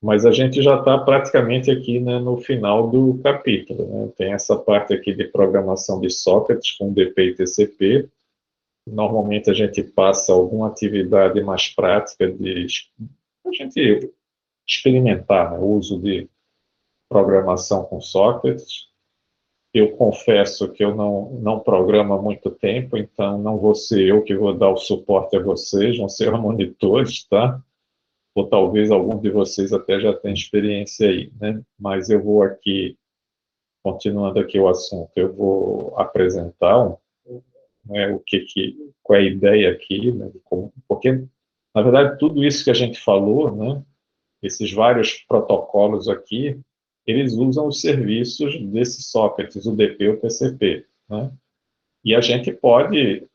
Mas a gente já está praticamente aqui, né, no final do capítulo, né? Tem essa parte aqui de programação de sockets com DP e TCP. Normalmente a gente passa alguma atividade mais prática de a gente experimentar, né, o uso de programação com sockets. Eu confesso que eu não programo há muito tempo, então não vou ser eu que vou dar o suporte a vocês, vão ser os monitores, tá? Ou talvez algum de vocês até já tenha experiência aí, né? Mas eu vou aqui, continuando aqui o assunto, eu vou apresentar né, qual é a ideia aqui, né, porque, na verdade, tudo isso que a gente falou, né, esses vários protocolos aqui, eles usam os serviços desses sockets, o DP e o TCP, né? E a gente pode,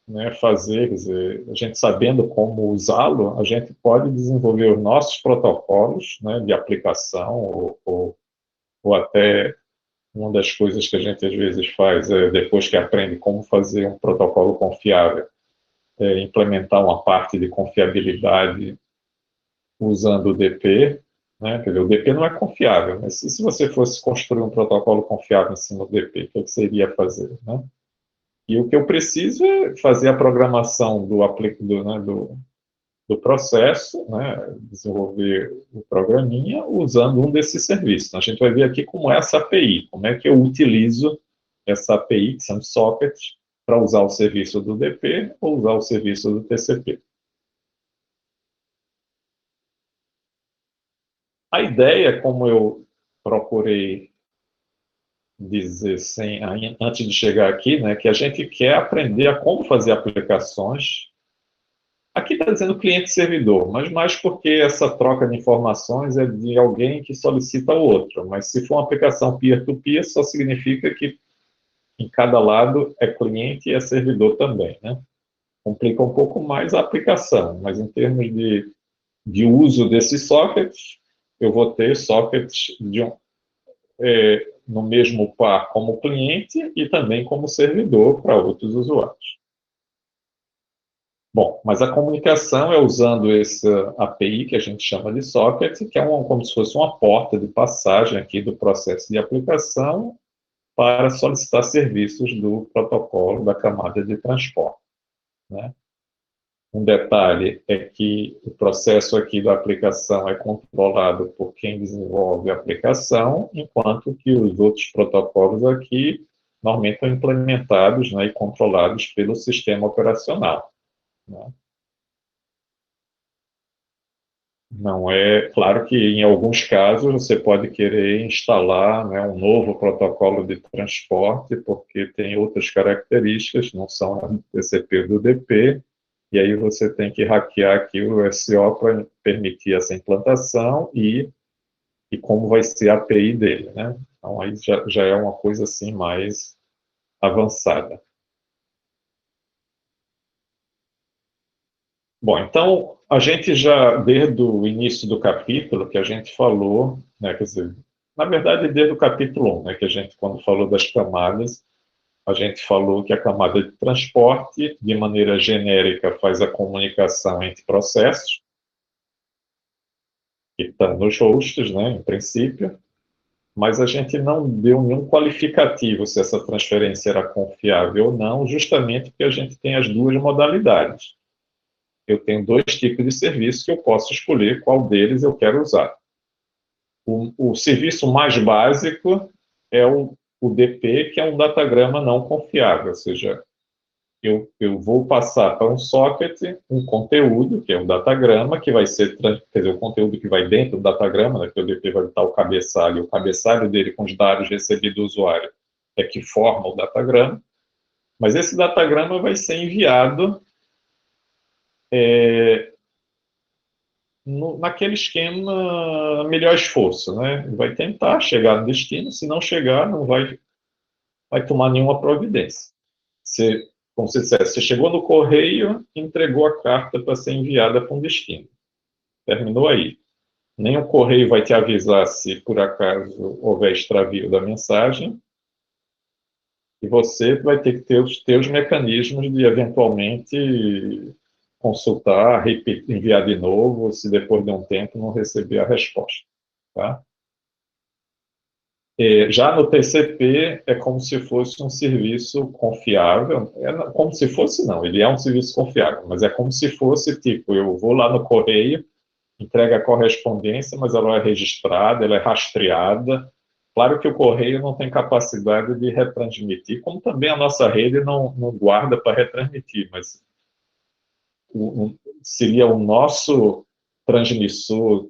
né, fazer, quer dizer, a gente sabendo como usá-lo, a gente pode desenvolver os nossos protocolos, né, de aplicação, ou até uma das coisas que a gente às vezes faz é, depois que aprende como fazer um protocolo confiável, é implementar uma parte de confiabilidade usando o DP, né? Quer dizer, o DP não é confiável, mas se você fosse construir um protocolo confiável em cima do DP, o que você iria fazer, né? E o que eu preciso é fazer a programação do processo, né, desenvolver o programinha usando um desses serviços. Então, a gente vai ver aqui como é essa API, como é que eu utilizo essa API, que são sockets, para usar o serviço do DP ou usar o serviço do TCP. A ideia, como eu procurei dizer antes de chegar aqui, né, que a gente quer aprender a como fazer aplicações. Aqui está dizendo cliente-servidor, mas mais porque essa troca de informações é de alguém que solicita ao outro. Mas se for uma aplicação peer-to-peer, só significa que em cada lado é cliente e é servidor também, né? Complica um pouco mais a aplicação, mas em termos de uso desses sockets, eu vou ter sockets no mesmo par como cliente e também como servidor para outros usuários. Bom, mas a comunicação é usando essa API que a gente chama de socket, que é como se fosse uma porta de passagem aqui do processo de aplicação para solicitar serviços do protocolo da camada de transporte, né? Um detalhe é que o processo aqui da aplicação é controlado por quem desenvolve a aplicação, enquanto que os outros protocolos aqui normalmente são implementados, né, e controlados pelo sistema operacional, né? Não é, claro que em alguns casos você pode querer instalar, né, um novo protocolo de transporte, porque tem outras características, não são a TCP do DP, e aí você tem que hackear aqui o SO para permitir essa implantação e como vai ser a API dele, né? Então aí já é uma coisa assim mais avançada. Bom, então, a gente já, desde o início do capítulo, que a gente falou, né, quer dizer, na verdade, desde o capítulo 1, né, que a gente, quando falou das camadas, a gente falou que a camada de transporte, de maneira genérica, faz a comunicação entre processos, que estão nos hosts, né, em princípio, mas a gente não deu nenhum qualificativo se essa transferência era confiável ou não, justamente porque a gente tem as duas modalidades. Eu tenho dois tipos de serviço que eu posso escolher qual deles eu quero usar. O serviço mais básico é o DP, que é um datagrama não confiável, ou seja, eu vou passar para um socket um conteúdo, que é um datagrama, que vai ser, quer dizer, o conteúdo que vai dentro do datagrama, né, que o DP vai estar o cabeçalho dele com os dados recebidos do usuário é que forma o datagrama, mas esse datagrama vai ser enviado naquele esquema melhor esforço, né? Vai tentar chegar no destino, se não chegar, não vai tomar nenhuma providência. Você, como você dissesse, você chegou no correio, entregou a carta para ser enviada para um destino. Terminou aí. Nem o correio vai te avisar se por acaso houver extravio da mensagem, e você vai ter que ter os teus mecanismos de eventualmente consultar, enviar de novo, se depois de um tempo não receber a resposta. Tá? Já no TCP, é como se fosse um serviço confiável. Como se fosse, não, ele é um serviço confiável, mas é como se fosse, tipo, eu vou lá no correio, entrega a correspondência, mas ela é registrada, ela é rastreada. Claro que o correio não tem capacidade de retransmitir, como também a nossa rede não guarda para retransmitir, mas seria o nosso transmissor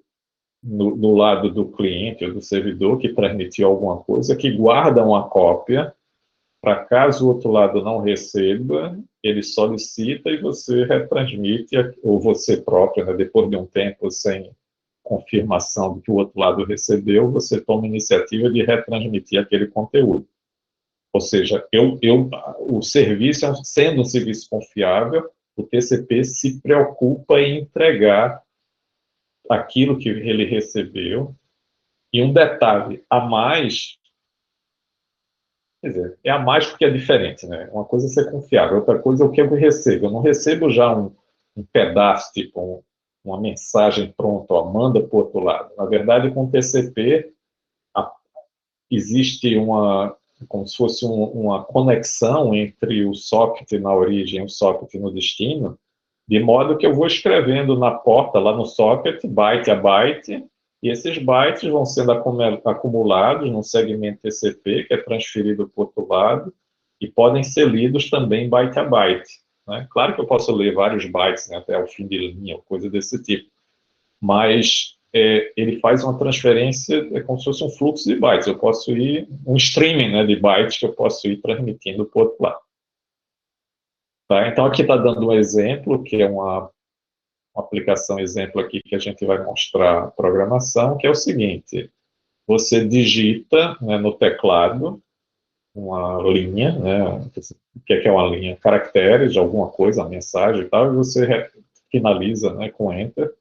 no lado do cliente ou do servidor que transmitiu alguma coisa, que guarda uma cópia, para caso o outro lado não receba, ele solicita e você retransmite, ou você próprio, né, depois de um tempo sem confirmação de que o outro lado recebeu, você toma a iniciativa de retransmitir aquele conteúdo. Ou seja, o serviço, sendo um serviço confiável, o TCP se preocupa em entregar aquilo que ele recebeu. E um detalhe a mais, quer dizer, é a mais porque é diferente, né? Uma coisa é ser confiável, outra coisa é o que eu recebo. Eu não recebo já um pedaço, tipo uma mensagem pronta, ó, manda para o outro lado. Na verdade, com o TCP, existe como se fosse uma conexão entre o socket na origem e o socket no destino, de modo que eu vou escrevendo na porta, lá no socket, byte a byte, e esses bytes vão sendo acumulados num segmento TCP, que é transferido para o outro lado, e podem ser lidos também byte a byte. Né? Claro que eu posso ler vários bytes, né, até o fim de linha, coisa desse tipo, mas ele faz uma transferência, é como se fosse um fluxo de bytes. Eu posso ir, um streaming, né, de bytes que eu posso ir transmitindo para o outro lado. Tá? Então, aqui está dando um exemplo, que é uma aplicação exemplo aqui que a gente vai mostrar a programação, que é o seguinte: você digita, né, no teclado uma linha, né, o que é uma linha? Caracteres de alguma coisa, a mensagem e tal, e você finaliza, né, com Enter.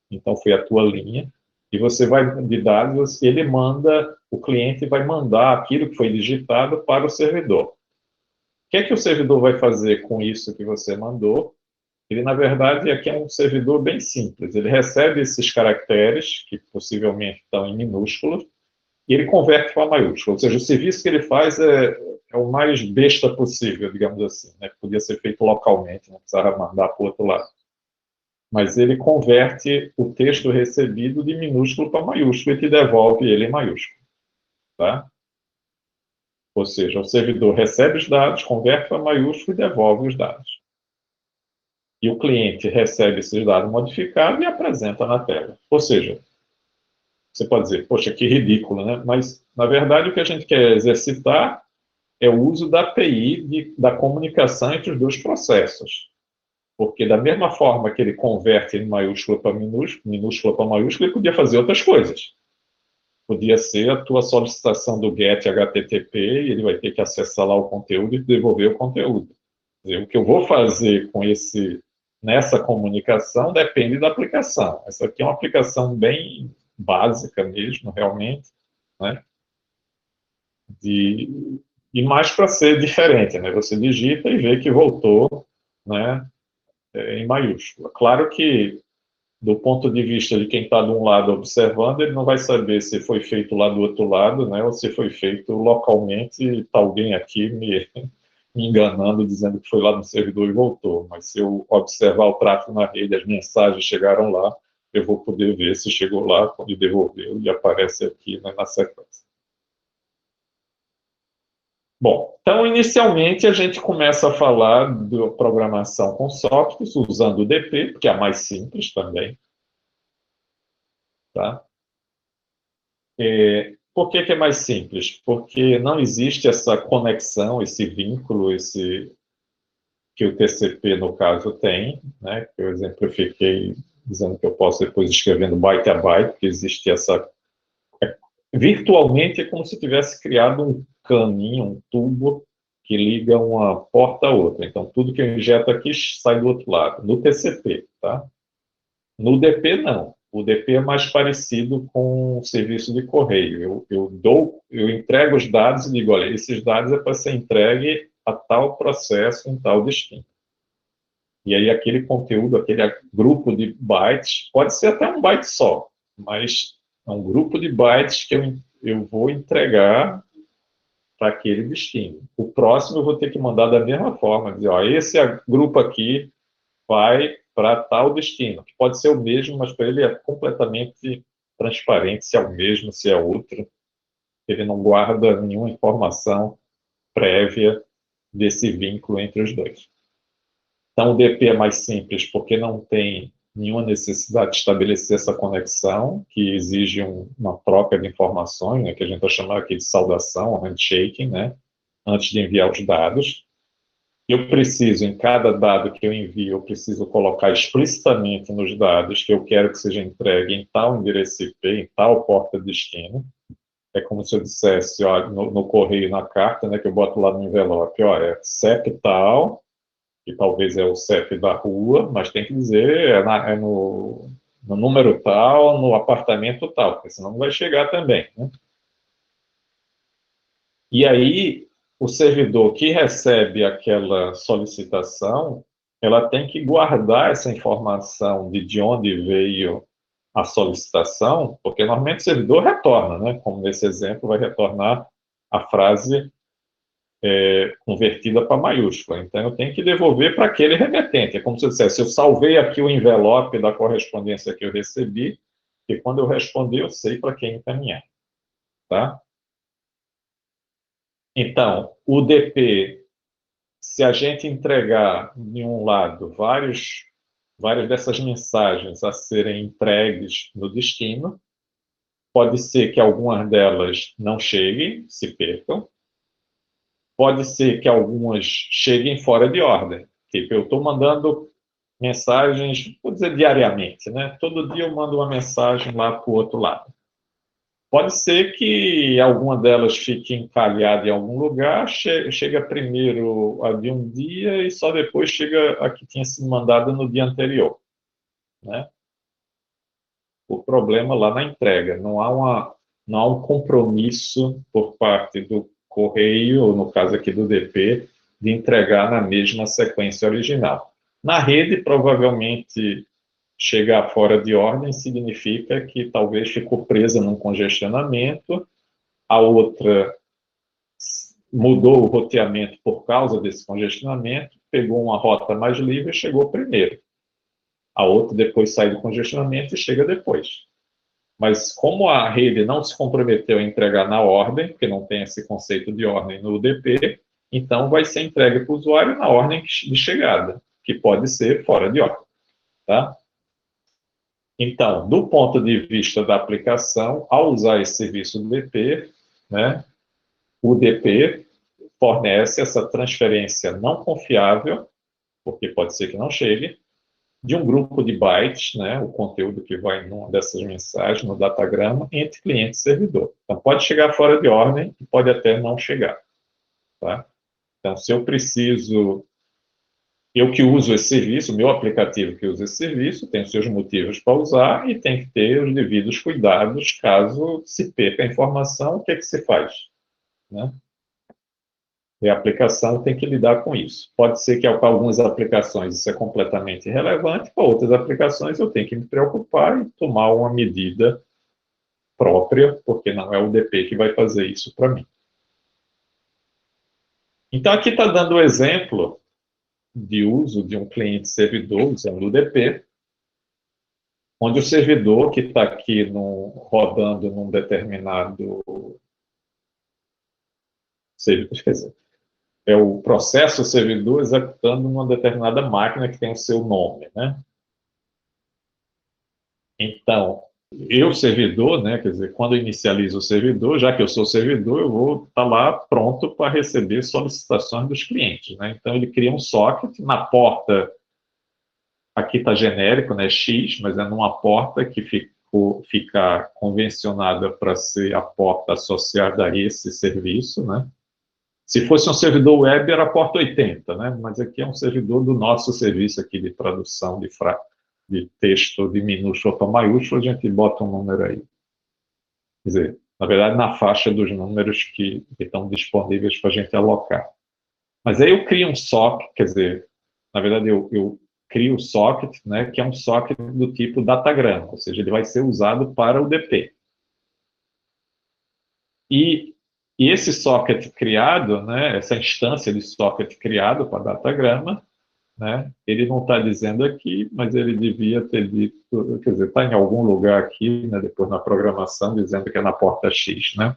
Então, foi a tua linha. E você vai, de dados, ele manda, o cliente vai mandar aquilo que foi digitado para o servidor. O que é que o servidor vai fazer com isso que você mandou? Ele, na verdade, aqui é um servidor bem simples. Ele recebe esses caracteres, que possivelmente estão em minúsculos, e ele converte para maiúsculo. Ou seja, o serviço que ele faz é o mais besta possível, digamos assim, né? Podia ser feito localmente, não precisava mandar para o outro lado. Mas ele converte o texto recebido de minúsculo para maiúsculo e te devolve ele em maiúsculo. Tá? Ou seja, o servidor recebe os dados, converte para maiúsculo e devolve os dados. E o cliente recebe esses dados modificados e apresenta na tela. Ou seja, você pode dizer, poxa, que ridículo, né? Mas, na verdade, o que a gente quer exercitar é o uso da API da comunicação entre os dois processos. Porque da mesma forma que ele converte em maiúscula para minúscula, minúscula para maiúscula, ele podia fazer outras coisas. Podia ser a tua solicitação do GET HTTP, e ele vai ter que acessar lá o conteúdo e devolver o conteúdo. Quer dizer, o que eu vou fazer com nessa comunicação depende da aplicação. Essa aqui é uma aplicação bem básica mesmo, realmente, né? E mais para ser diferente, né? Você digita e vê que voltou, né, em maiúscula. Claro que, do ponto de vista de quem está de um lado observando, ele não vai saber se foi feito lá do outro lado, né, ou se foi feito localmente e está alguém aqui me enganando, dizendo que foi lá no servidor e voltou. Mas se eu observar o tráfego na rede, as mensagens chegaram lá, eu vou poder ver se chegou lá, quando devolveu, e aparece aqui, né, na sequência. Bom, então, inicialmente, a gente começa a falar da programação com softwares, usando o DP, porque é a mais simples também. Tá? Por que é mais simples? Porque não existe essa conexão, esse vínculo, que o TCP, no caso, tem, né? Que eu exemplifiquei dizendo que eu posso depois escrevendo byte a byte, que existe essa... Virtualmente é como se tivesse criado um caminho, um tubo que liga uma porta a outra. Então, tudo que eu injeto aqui sai do outro lado, no TCP, tá? No DP, não. O DP é mais parecido com o serviço de correio. Eu entrego os dados e digo, olha, esses dados é para ser entregue a tal processo em tal destino. E aí aquele conteúdo, aquele grupo de bytes, pode ser até um byte só, mas é um grupo de bytes que eu vou entregar para aquele destino. O próximo eu vou ter que mandar da mesma forma, dizer, ó, esse grupo aqui vai para tal destino, que pode ser o mesmo, mas para ele é completamente transparente se é o mesmo, se é outro. Ele não guarda nenhuma informação prévia desse vínculo entre os dois. Então, o DP é mais simples porque não tem nenhuma necessidade de estabelecer essa conexão, que exige uma troca de informações, né, que a gente está chamando aqui de saudação, handshaking, né, antes de enviar os dados. Eu preciso, em cada dado que eu envio, eu preciso colocar explicitamente nos dados que eu quero que seja entregue em tal endereço IP, em tal porta-destino. É como se eu dissesse, ó, no correio, na carta, né, que eu boto lá no envelope, ó, é CEP tal, que talvez é o CEP da rua, mas tem que dizer, é no número tal, no apartamento tal, porque senão não vai chegar também, né? E aí, o servidor que recebe aquela solicitação, ela tem que guardar essa informação de onde veio a solicitação, porque normalmente o servidor retorna, né? Como nesse exemplo, vai retornar a frase convertida para maiúscula. Então, eu tenho que devolver para aquele remetente. É como se eu dissesse, eu salvei aqui o envelope da correspondência que eu recebi, e quando eu responder, eu sei para quem encaminhar. Tá? Então, o DP, se a gente entregar, de um lado, várias dessas mensagens a serem entregues no destino, pode ser que algumas delas não cheguem, se percam, pode ser que algumas cheguem fora de ordem. Tipo, eu estou mandando mensagens, vou dizer diariamente, né? Todo dia eu mando uma mensagem lá para o outro lado. Pode ser que alguma delas fique encalhada em algum lugar, chega primeiro a de um dia e só depois chega a que tinha sido mandada no dia anterior, né? O problema lá na entrega, não há um compromisso por parte do correio, ou no caso aqui do DP, de entregar na mesma sequência original. Na rede, provavelmente, chegar fora de ordem significa que talvez ficou presa num congestionamento, a outra mudou o roteamento por causa desse congestionamento, pegou uma rota mais livre e chegou primeiro. A outra depois sai do congestionamento e chega depois. Mas como a rede não se comprometeu a entregar na ordem, porque não tem esse conceito de ordem no UDP, então vai ser entregue para o usuário na ordem de chegada, que pode ser fora de ordem. Tá? Então, do ponto de vista da aplicação, ao usar esse serviço do DP, né, o DP fornece essa transferência não confiável, porque pode ser que não chegue, de um grupo de bytes, né, o conteúdo que vai em uma dessas mensagens, no datagrama, entre cliente e servidor. Então, pode chegar fora de ordem e pode até não chegar. Tá? Então, se eu preciso, eu que uso esse serviço, o meu aplicativo que usa esse serviço, tem os seus motivos para usar e tem que ter os devidos cuidados caso se perca a informação, o que é que se faz? Né? E a aplicação tem que lidar com isso. Pode ser que para algumas aplicações isso é completamente irrelevante, para outras aplicações eu tenho que me preocupar e tomar uma medida própria, porque não é o DP que vai fazer isso para mim. Então, aqui está dando o exemplo de uso de um cliente-servidor usando o DP, onde o servidor que está aqui rodando num determinado servidor, quer dizer, é o processo servidor executando numa determinada máquina que tem o seu nome, né? Então, eu, servidor, né, quer dizer, quando eu inicializo o servidor, já que eu sou servidor, eu vou estar lá pronto para receber solicitações dos clientes, né? Então, ele cria um socket na porta, aqui está genérico, né, X, mas é numa porta que fica convencionada para ser a porta associada a esse serviço, né? Se fosse um servidor web, era a porta 80, né? Mas aqui é um servidor do nosso serviço aqui de tradução de texto de minúsculo para maiúsculo, a gente bota um número aí. Quer dizer, na verdade, na faixa dos números que estão disponíveis para a gente alocar. Mas aí eu crio um SOC, quer dizer, na verdade, eu crio o socket, né, que é um socket do tipo datagrama, ou seja, ele vai ser usado para o DP. E esse socket criado, né, essa instância de socket criado para datagrama, né, ele não está dizendo aqui, mas ele devia ter dito, quer dizer, está em algum lugar aqui, né, depois na programação, dizendo que é na porta X, né?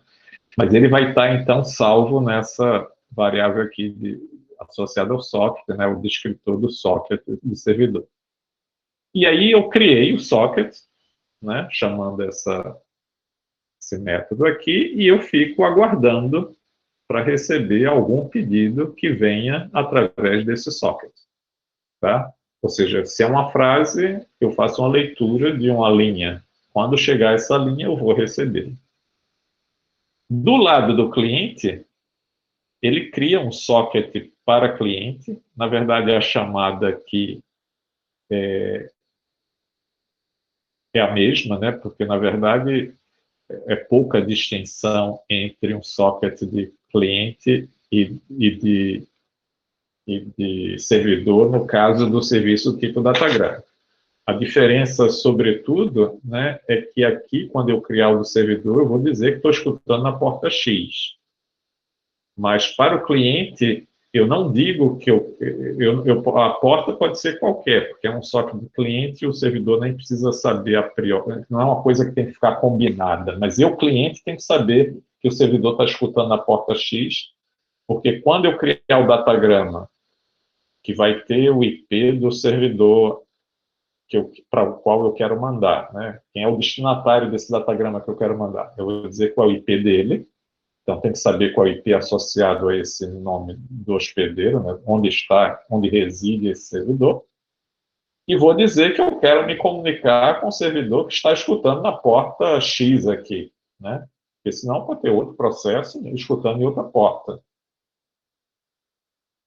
Mas ele vai estar, então, salvo nessa variável aqui associada ao socket, né, o descritor do socket do servidor. E aí eu criei o socket, né, chamando esse método aqui, e eu fico aguardando para receber algum pedido que venha através desse socket. Tá? Ou seja, se é uma frase, eu faço uma leitura de uma linha. Quando chegar essa linha, eu vou receber. Do lado do cliente, ele cria um socket para cliente. Na verdade, a chamada aqui é a mesma, né? Porque, na verdade, é pouca distinção entre um socket de cliente e de servidor, no caso do serviço tipo Datagram. A diferença, sobretudo, né, é que aqui, quando eu criar o do servidor, eu vou dizer que estou escutando na porta X. Mas para o cliente, eu não digo que a porta pode ser qualquer, porque é um socket do cliente e o servidor nem precisa saber a priori. Não é uma coisa que tem que ficar combinada, mas eu, cliente, tenho que saber que o servidor está escutando na porta X, porque quando eu criar o datagrama, que vai ter o IP do servidor para o qual eu quero mandar, né? Quem é o destinatário desse datagrama que eu quero mandar? Eu vou dizer qual é o IP dele, então tem que saber qual é o IP associado a esse nome do hospedeiro, né? Onde está, onde reside esse servidor, e vou dizer que eu quero me comunicar com o servidor que está escutando na porta X aqui, né? Porque senão pode ter outro processo escutando em outra porta.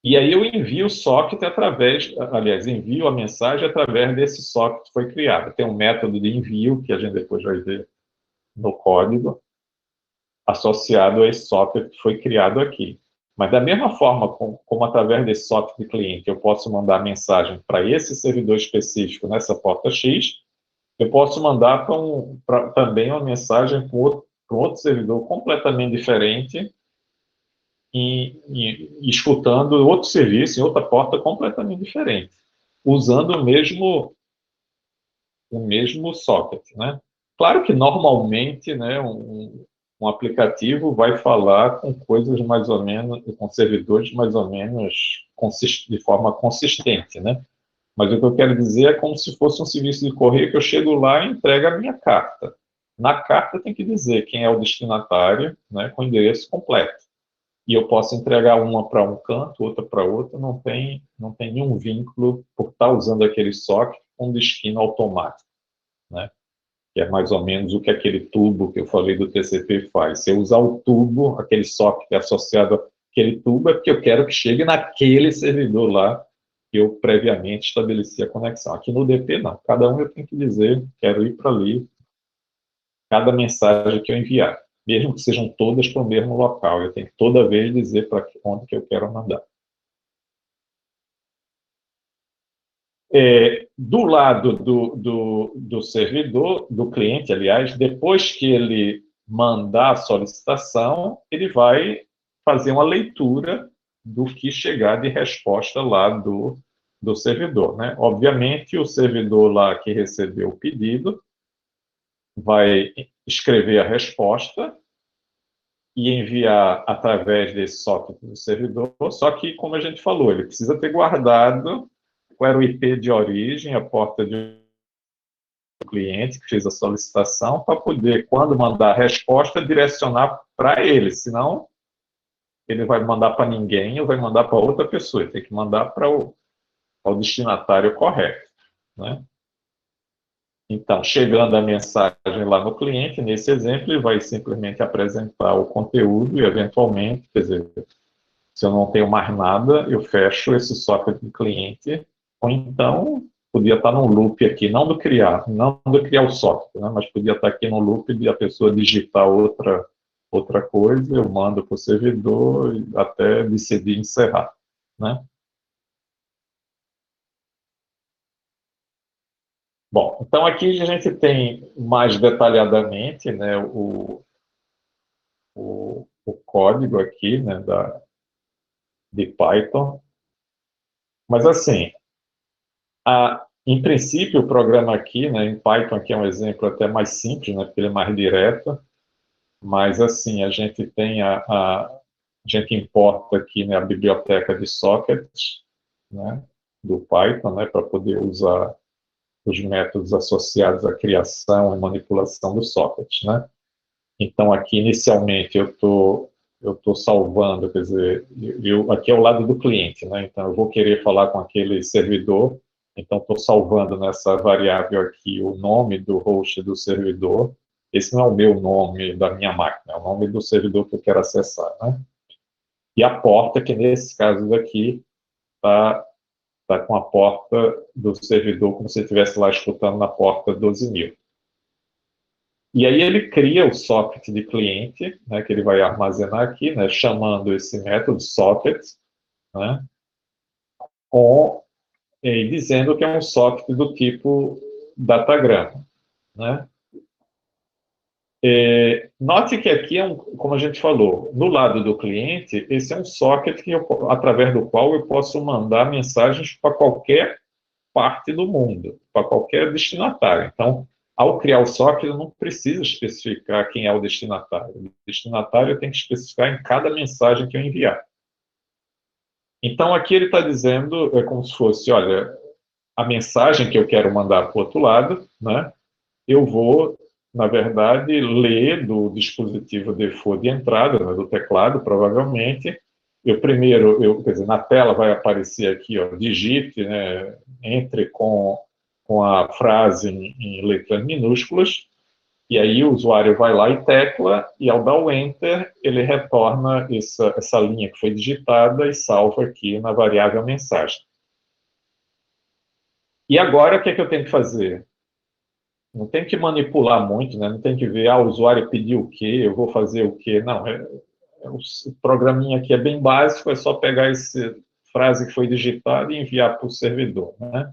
E aí eu envio o socket através, aliás, envio a mensagem através desse socket que foi criado. Tem um método de envio, que a gente depois vai ver no código, associado a esse socket que foi criado aqui. Mas da mesma forma como através desse socket de cliente eu posso mandar mensagem para esse servidor específico nessa porta X, eu posso mandar também uma mensagem para um outro servidor completamente diferente e escutando outro serviço em outra porta completamente diferente, usando o mesmo socket, né? Claro que normalmente, né, um aplicativo vai falar com coisas mais ou menos, com servidores mais ou menos de forma consistente, né? Mas o que eu quero dizer é como se fosse um serviço de correio que eu chego lá e entrego a minha carta. Na carta tem que dizer quem é o destinatário, né, com o endereço completo. E eu posso entregar uma para um canto, outra para outro, não tem nenhum vínculo por estar usando aquele socket com destino automático, né? Que é mais ou menos o que aquele tubo que eu falei do TCP faz. Se eu usar o tubo, aquele socket associado àquele tubo, é porque eu quero que chegue naquele servidor lá que eu previamente estabeleci a conexão. Aqui no DP, não. Cada um eu tenho que dizer, quero ir para ali, cada mensagem que eu enviar, mesmo que sejam todas para o mesmo local. Eu tenho que toda vez dizer para onde que eu quero mandar. Do lado do servidor, do cliente, aliás, depois que ele mandar a solicitação, ele vai fazer uma leitura do que chegar de resposta lá do servidor, né? Obviamente, o servidor lá que recebeu o pedido vai escrever a resposta e enviar através desse socket do servidor, só que, como a gente falou, ele precisa ter guardado qual era o IP de origem, a porta de cliente que fez a solicitação, para poder, quando mandar a resposta, direcionar para ele, senão ele vai mandar para ninguém ou vai mandar para outra pessoa, ele tem que mandar para o destinatário correto, né? Então, chegando a mensagem lá no cliente, nesse exemplo, ele vai simplesmente apresentar o conteúdo e, eventualmente, quer dizer, se eu não tenho mais nada, eu fecho esse socket do cliente, ou então podia estar num loop aqui, não do criar o socket, né, mas podia estar aqui no loop de a pessoa digitar outra coisa, eu mando para o servidor até decidir encerrar, né? Bom, então aqui a gente tem mais detalhadamente, né, o código aqui, né, de Python. Mas assim, em princípio o programa aqui, né, em Python aqui é um exemplo até mais simples, né, porque ele é mais direto. Mas assim, a gente importa aqui, né, a biblioteca de sockets, né, do Python, né, para poder usar os métodos associados à criação e manipulação dos sockets, né? Então, aqui, inicialmente, eu tô salvando, quer dizer, aqui é o lado do cliente, né? Então, eu vou querer falar com aquele servidor, então estou salvando nessa variável aqui o nome do host do servidor. Esse não é o meu nome da minha máquina, é o nome do servidor que eu quero acessar, né? E a porta, que nesse caso aqui está com a porta do servidor, como se estivesse lá escutando na porta 12.000. E aí ele cria o socket de cliente, né, que ele vai armazenar aqui, né, chamando esse método socket, né, e dizendo que é um socket do tipo datagrama, né. Note que aqui como a gente falou, no lado do cliente, esse é um socket através do qual eu posso mandar mensagens para qualquer parte do mundo, para qualquer destinatário. Então, ao criar o socket, eu não preciso especificar quem é o destinatário. O destinatário eu tenho que especificar em cada mensagem que eu enviar. Então, aqui ele está dizendo, é como se fosse, olha, a mensagem que eu quero mandar para o outro lado, né, eu vou, na verdade, ler do dispositivo default de entrada, né, do teclado, provavelmente. Quer dizer, na tela vai aparecer aqui, ó, digite, né, entre com a frase em letras minúsculas, e aí o usuário vai lá e tecla, e ao dar o Enter, ele retorna essa linha que foi digitada e salva aqui na variável mensagem. E agora, o que é que eu tenho que fazer? Não tem que manipular muito, né? Não tem que ver, o usuário pediu o quê, eu vou fazer o quê. Não, o programinha aqui é bem básico, é só pegar essa frase que foi digitada e enviar para o servidor, né?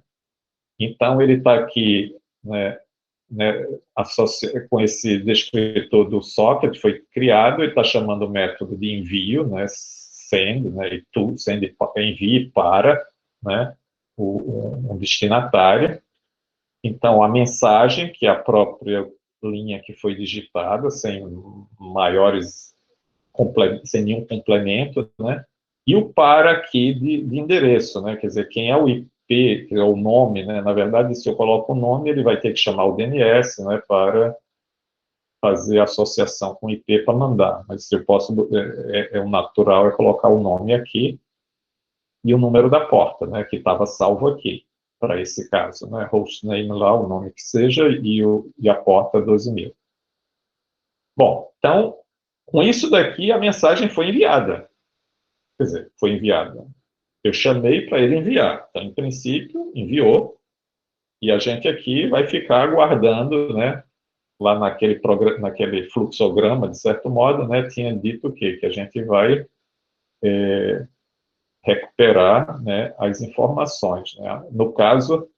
Então, ele está aqui, né, com esse descritor do socket, foi criado, ele está chamando o método de envio, né, send, né, e to, send, envie para, né, um destinatário. Então, a mensagem, que é a própria linha que foi digitada, sem maiores, sem nenhum complemento, né? E o para aqui de endereço, né? Quer dizer, quem é o IP, que é o nome, né? Na verdade, se eu coloco o nome, ele vai ter que chamar o DNS, né? Para fazer associação com o IP para mandar. Mas se eu posso, o natural é colocar o nome aqui e o número da porta, né? Que estava salvo aqui para esse caso, né? Hostname lá, o nome que seja, e a porta 12.000. Bom, então, com isso daqui, a mensagem foi enviada. Quer dizer, foi enviada. Eu chamei para ele enviar. Então, em princípio, enviou, e a gente aqui vai ficar aguardando, né? Lá naquele fluxograma, de certo modo, né? Tinha dito o quê? Que a gente vai recuperar, né, as informações, né? No caso,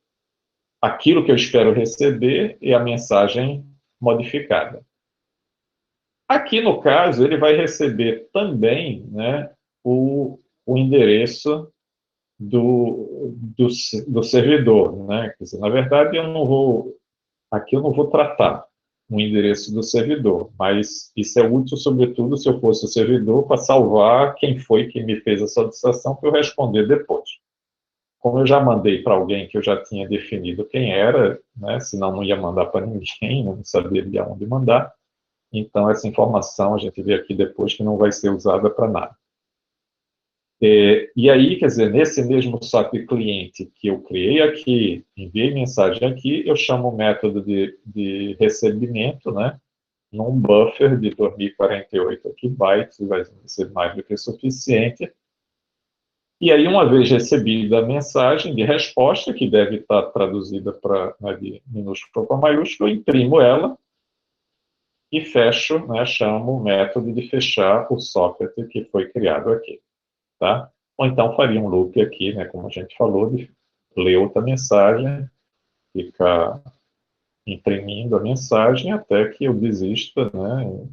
aquilo que eu espero receber é a mensagem modificada. Aqui, no caso, ele vai receber também, né, o endereço do servidor, né? Quer dizer, na verdade, aqui eu não vou tratar o endereço do servidor, mas isso é útil, sobretudo, se eu fosse o servidor, para salvar quem foi que me fez a solicitação para eu responder depois. Como eu já mandei para alguém que eu já tinha definido quem era, né, senão não ia mandar para ninguém, não saberia onde mandar, então essa informação a gente vê aqui depois que não vai ser usada para nada. E aí, quer dizer, nesse mesmo socket cliente que eu criei aqui, enviei mensagem aqui, eu chamo o método de recebimento, né, num buffer de 2048 aqui bytes, vai ser mais do que suficiente. E aí, uma vez recebida a mensagem de resposta, que deve estar traduzida para, né, de minúsculo para maiúsculo, eu imprimo ela e fecho, né, chamo o método de fechar o socket que foi criado aqui. Tá? Ou então faria um loop aqui, né, como a gente falou, de ler outra mensagem ficar imprimindo a mensagem até que eu desista, né?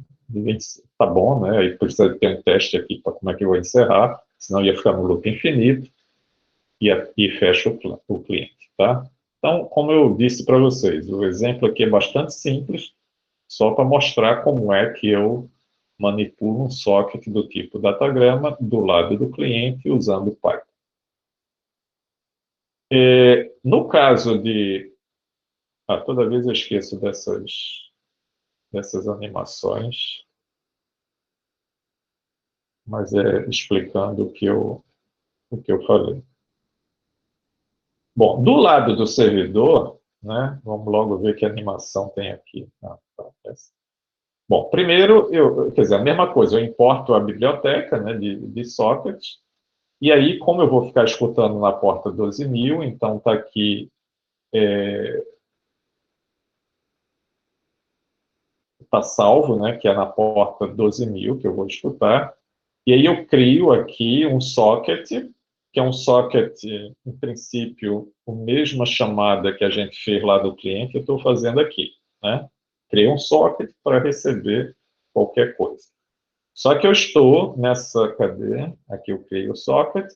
Tá bom, né? Aí precisa ter um teste aqui para como é que eu vou encerrar, senão ia ficar no loop infinito e fecha o cliente, tá? Então, como eu disse para vocês, o exemplo aqui é bastante simples, só para mostrar como é que eu manipulo um socket do tipo datagrama do lado do cliente usando Python. No caso de... toda vez eu esqueço dessas animações, mas é explicando o que eu falei. Bom, do lado do servidor, né, vamos logo ver que animação tem aqui. Bom, primeiro, quer dizer, a mesma coisa, eu importo a biblioteca, né, de socket, e aí, como eu vou ficar escutando na porta 12.000, então está aqui, está salvo, né, que é na porta 12.000 que eu vou escutar, e aí eu crio aqui um socket, que é um socket, em princípio, a mesma chamada que a gente fez lá do cliente, eu estou fazendo aqui, né? Criei um socket para receber qualquer coisa. Só que eu estou nessa, cadê? Aqui eu criei o socket,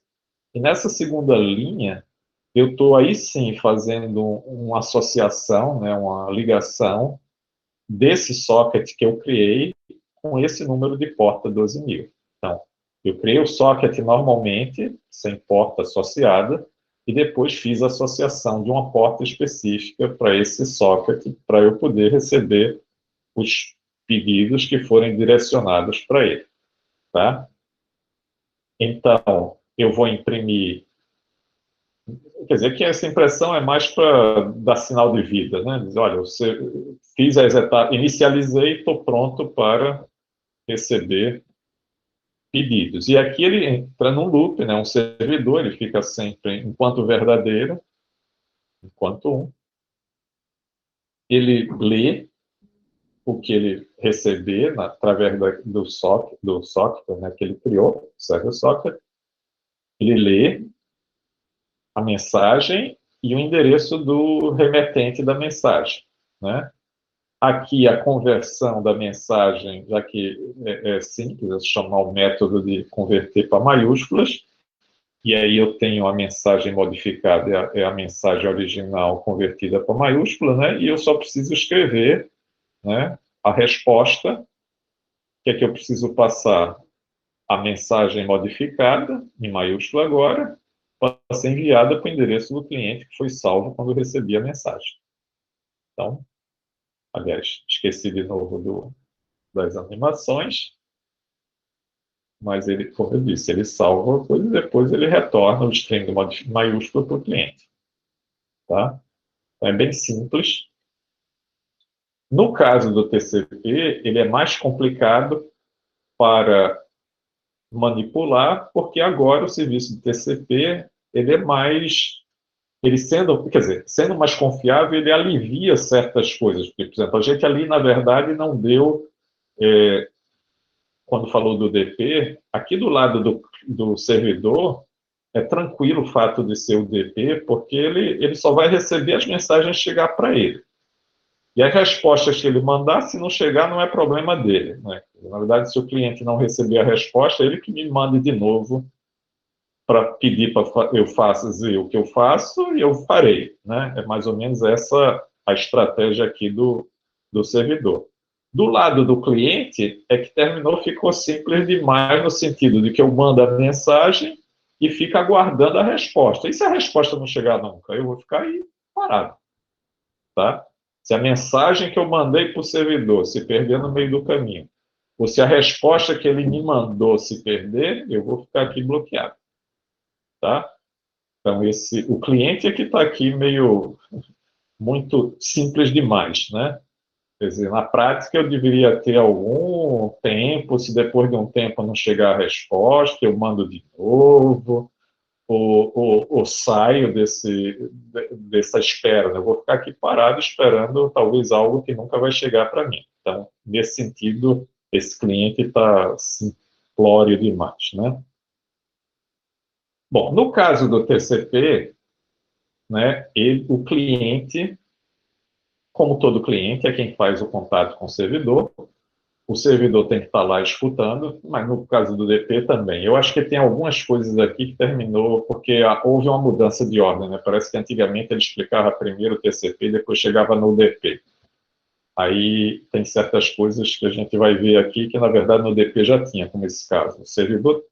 e nessa segunda linha, eu estou aí sim fazendo uma associação, né, uma ligação desse socket que eu criei com esse número de porta 12.000. Então, eu criei o socket normalmente, sem porta associada, e depois fiz a associação de uma porta específica para esse socket, para eu poder receber os pedidos que forem direcionados para ele. Tá? Então, eu vou imprimir... Quer dizer, que essa impressão é mais para dar sinal de vida, né? Dizer, olha, você fiz as etapas, inicializei, estou pronto para receber pedidos. E aqui ele entra num loop, né? Um servidor, ele fica sempre enquanto verdadeiro, enquanto um. Ele lê o que ele receber através do socket, né, que ele criou, serve o socket. Ele lê a mensagem e o endereço do remetente da mensagem, né? Aqui a conversão da mensagem, já que é simples, é chamar o método de converter para maiúsculas, e aí eu tenho a mensagem modificada, é a mensagem original convertida para maiúscula, né? E eu só preciso escrever, né, a resposta, que é que eu preciso passar a mensagem modificada, em maiúscula agora, para ser enviada para o endereço do cliente que foi salvo quando eu recebi a mensagem. Então, aliás, esqueci de novo das animações, mas ele, como eu disse, ele salva a coisa e depois ele retorna o string maiúsculo para o cliente. Tá? Então, é bem simples. No caso do TCP, ele é mais complicado para manipular, porque agora o serviço do TCP, ele é mais... Ele sendo, quer dizer, sendo mais confiável, ele alivia certas coisas. Porque, por exemplo, a gente ali, na verdade, não deu... quando falou do DP, aqui do lado do servidor, é tranquilo o fato de ser o DP, porque ele só vai receber as mensagens chegar para ele. E as respostas que ele mandar, se não chegar, não é problema dele. Né? Na verdade, se o cliente não receber a resposta, ele que me mande de novo para pedir para eu fazer o que eu faço e eu farei. Né? É mais ou menos essa a estratégia aqui do servidor. Do lado do cliente, é que terminou, ficou simples demais, no sentido de que eu mando a mensagem e fico aguardando a resposta. E se a resposta não chegar nunca? Eu vou ficar aí parado. Tá? Se a mensagem que eu mandei para o servidor se perder no meio do caminho, ou se a resposta que ele me mandou se perder, eu vou ficar aqui bloqueado. Tá? Então, o cliente é que está aqui meio muito simples demais, né? Quer dizer, na prática eu deveria ter algum tempo, se depois de um tempo não chegar a resposta, eu mando de novo, ou saio dessa espera. Né? Eu vou ficar aqui parado esperando talvez algo que nunca vai chegar para mim. Então, nesse sentido, esse cliente está simplório demais, né? Bom, no caso do TCP, né, o cliente, como todo cliente, é quem faz o contato com o servidor tem que estar lá escutando, mas no caso do DP também. Eu acho que tem algumas coisas aqui que terminou, porque houve uma mudança de ordem, né? Parece que antigamente ele explicava primeiro o TCP e depois chegava no DP. Aí tem certas coisas que a gente vai ver aqui que, na verdade, no DP já tinha, como esse caso. O servidor,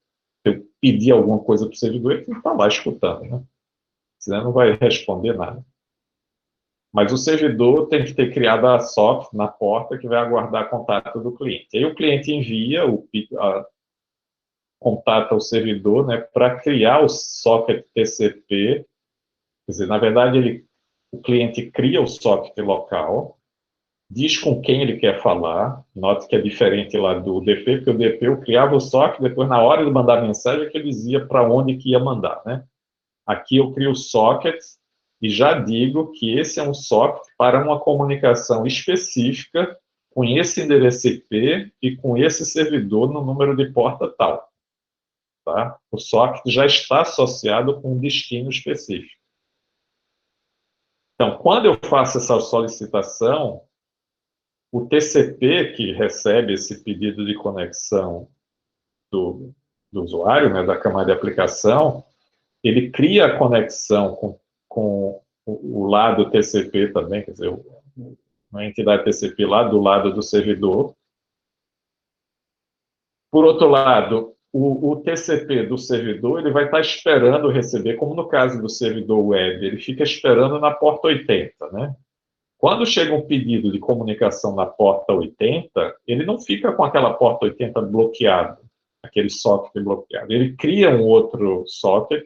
eu pedi alguma coisa para o servidor, ele tem que estar lá escutando, né? Senão não vai responder nada. Mas o servidor tem que ter criado a soft na porta que vai aguardar contato do cliente. Aí o cliente envia, contata o servidor, né, para criar o socket TCP. Quer dizer, na verdade, o cliente cria o socket local, diz com quem ele quer falar. Note que é diferente lá do DP, porque o DP eu criava o socket, depois na hora de mandar a mensagem que ele dizia para onde que ia mandar, né? Aqui eu crio o socket e já digo que esse é um socket para uma comunicação específica com esse endereço IP e com esse servidor no número de porta tal. Tá? O socket já está associado com um destino específico. Então, quando eu faço essa solicitação, o TCP que recebe esse pedido de conexão do usuário, né, da camada de aplicação, ele cria a conexão com o lado TCP também, quer dizer, uma entidade TCP lá do lado do servidor. Por outro lado, o TCP do servidor, ele vai estar esperando receber, como no caso do servidor web, ele fica esperando na porta 80, né? Quando chega um pedido de comunicação na porta 80, ele não fica com aquela porta 80 bloqueada, aquele socket bloqueado. Ele cria um outro socket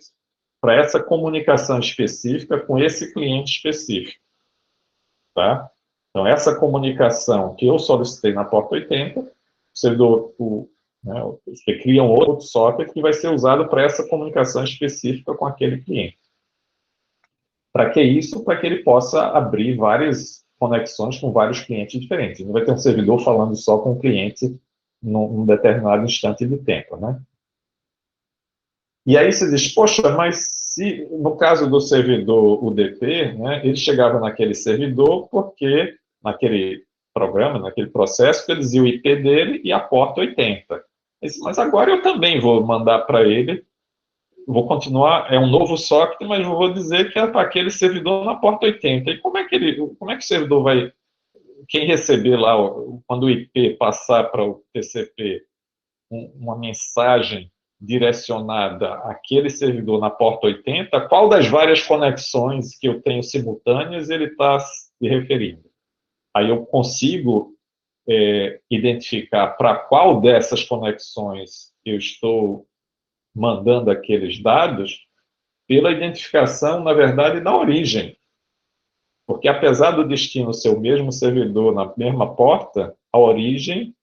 para essa comunicação específica com esse cliente específico, tá? Então, essa comunicação que eu solicitei na porta 80, o servidor, né, você cria um outro socket que vai ser usado para essa comunicação específica com aquele cliente. Para que isso? Para que ele possa abrir várias conexões com vários clientes diferentes. Não vai ter um servidor falando só com o cliente num determinado instante de tempo, né? E aí você diz, poxa, mas se, no caso do servidor UDP, né, ele chegava naquele servidor porque, naquele programa, naquele processo, que ele dizia o IP dele e a porta 80. Mas agora eu também vou mandar para ele, vou continuar, é um novo socket, mas eu vou dizer que é para aquele servidor na porta 80. E como é que o servidor vai, quem receber lá, quando o IP passar para o TCP, uma mensagem direcionada àquele servidor na porta 80, qual das várias conexões que eu tenho simultâneas ele está se referindo? Aí eu consigo identificar para qual dessas conexões eu estou mandando aqueles dados pela identificação, na verdade, da origem. Porque apesar do destino ser o mesmo servidor na mesma porta, a origem